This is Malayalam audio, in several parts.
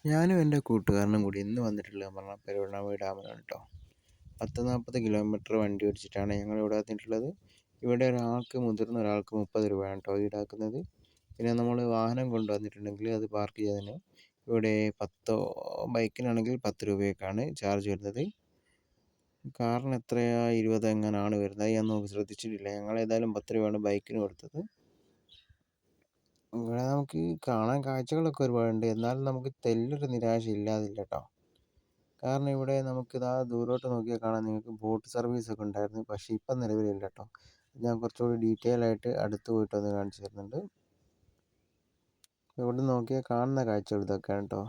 ഞാനും എൻ്റെ കൂട്ടുകാരനും കൂടി ഇന്ന് വന്നിട്ടുള്ളത് പറഞ്ഞാൽ പെരുവണ്ണാമൂഴി ഡാമിലാണ് കേട്ടോ. 40 കിലോമീറ്റർ വണ്ടി ഓടിച്ചിട്ടാണ് ഞങ്ങൾ ഇവിടെ വന്നിട്ടുള്ളത്. ഇവിടെ മുതിർന്ന ഒരാൾക്ക് 30 രൂപയാണ് കേട്ടോ ഈടാക്കുന്നത്. പിന്നെ നമ്മൾ വാഹനം കൊണ്ടുവന്നിട്ടുണ്ടെങ്കിൽ അത് പാർക്ക് ചെയ്തതിന് ഇവിടെ ബൈക്കിനാണെങ്കിൽ 10 രൂപയൊക്കെയാണ് ചാർജ് വരുന്നത്. കാറിന് എത്രയാ 20 എങ്ങനെയാണ് വരുന്നത്, ഞാൻ നോക്കി ശ്രദ്ധിച്ചിട്ടില്ല. ഞങ്ങൾ ഏതായാലും 10 രൂപയാണ് ബൈക്കിന് കൊടുത്തത്. ഇവിടെ നമുക്ക് കാണാൻ കാഴ്ചകളൊക്കെ ഒരുപാടുണ്ട്, എന്നാലും നമുക്ക് തെല്ലൊരു നിരാശ ഇല്ലാതില്ല കേട്ടോ. കാരണം ഇവിടെ നമുക്കിതാ ദൂരോട്ട് നോക്കിയാൽ കാണാൻ നിങ്ങൾക്ക് ബോട്ട് സർവീസ് ഒക്കെ ഉണ്ടായിരുന്നു, പക്ഷേ ഇപ്പം നിലവിലില്ല കേട്ടോ. ഞാൻ കുറച്ചുകൂടി ഡീറ്റെയിൽ ആയിട്ട് അടുത്ത് പോയിട്ട് ഒന്ന് കാണിച്ചു തരുന്നുണ്ട്. ഇവിടെ നോക്കിയാൽ കാണുന്ന കാഴ്ചകൾ ഇതൊക്കെയാണ് കേട്ടോ.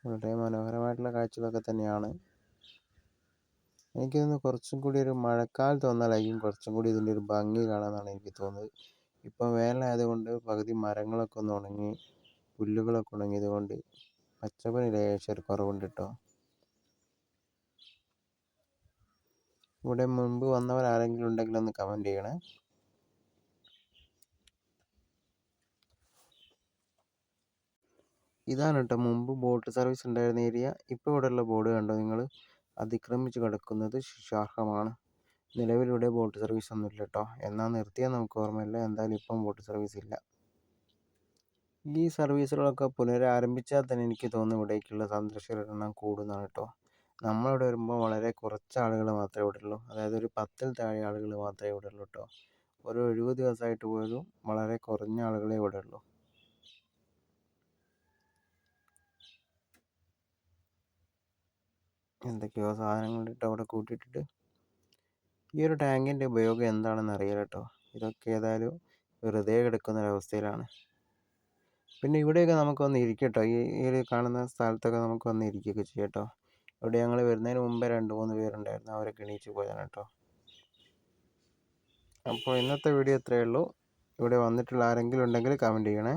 വളരെ മനോഹരമായിട്ടുള്ള കാഴ്ചകളൊക്കെ തന്നെയാണ്. എനിക്ക് തോന്നുന്നു കുറച്ചും കൂടി ഒരു മഴക്കാലത്ത് വന്നാലായിരിക്കും കുറച്ചും കൂടി ഇതിൻ്റെ ഒരു ഭംഗി കാണാമെന്നാണ് എനിക്ക് തോന്നുന്നത്. ഇപ്പം വേനലായതുകൊണ്ട് പകുതി മരങ്ങളൊക്കെ ഒന്ന് ഉണങ്ങി, പുല്ലുകളൊക്കെ ഉണങ്ങിയത് കൊണ്ട് പച്ചപ്പിന് ലേശം ഒരു കുറവുണ്ട് കേട്ടോ. ഇവിടെ മുൻപ് വന്നവർ ആരെങ്കിലും ഉണ്ടെങ്കിൽ ഒന്ന് കമൻറ്റ് ചെയ്യണേ. ഇതാണ് കേട്ടോ മുമ്പ് ബോട്ട് സർവീസ് ഉണ്ടായിരുന്ന ഏരിയ. ഇപ്പോൾ ഇവിടെയുള്ള ബോർഡ് കണ്ടോ നിങ്ങൾ? അതിക്രമിച്ച് കിടക്കുന്നത് ശിക്ഷാർഹമാണ്. നിലവിലിവിടെ ബോട്ട് സർവീസ് ഒന്നുമില്ല കേട്ടോ. എന്നാൽ നിർത്തിയാൽ നമുക്ക് ഓർമ്മയില്ല. എന്തായാലും ഇപ്പം ബോട്ട് സർവീസ് ഇല്ല. ഈ സർവീസുകളൊക്കെ പുനരാരംഭിച്ചാൽ തന്നെ എനിക്ക് തോന്നുന്നു ഇവിടേക്കുള്ള സന്ദർശകരുടെ എണ്ണം കൂടുന്നതാണ് കേട്ടോ. നമ്മളിവിടെ വരുമ്പോൾ വളരെ കുറച്ച് ആളുകൾ മാത്രമേ ഇവിടെ ഉള്ളൂ. അതായത് ഒരു 10-ൽ താഴെ ആളുകൾ മാത്രമേ ഇവിടെ ഉള്ളൂ കേട്ടോ. ഒരു 70 ദിവസമായിട്ട് പോലും വളരെ കുറഞ്ഞ ആളുകളെ ഇവിടെ ഉള്ളൂ. എന്തൊക്കെയോ സാധനങ്ങളിട്ട് അവിടെ കൂട്ടിയിട്ടിട്ട്. ഈ ഒരു ടാങ്കിൻ്റെ ഉപയോഗം എന്താണെന്ന് അറിയില്ല കേട്ടോ. ഇതൊക്കെ ഏതായാലും വെറുതെ കിടക്കുന്നൊരവസ്ഥയിലാണ്. പിന്നെ ഇവിടെയൊക്കെ നമുക്ക് വന്ന് ഇരിക്കാം കേട്ടോ. ഈ ഒരു കാണുന്ന സ്ഥലത്തൊക്കെ നമുക്ക് വന്ന് ഇരിക്കുകയൊക്കെ ചെയ്യാം കേട്ടോ. ഇവിടെ ഞങ്ങൾ വരുന്നതിന് മുമ്പേ 2-3 പേരുണ്ടായിരുന്നു, അവരൊക്കെ എണീച്ച് പോയതാണ് കേട്ടോ. അപ്പോൾ ഇന്നത്തെ വീഡിയോ ഇത്രയേ ഉള്ളൂ. ഇവിടെ വന്നിട്ടുള്ള ആരെങ്കിലും ഉണ്ടെങ്കിൽ കമൻറ്റ് ചെയ്യണേ.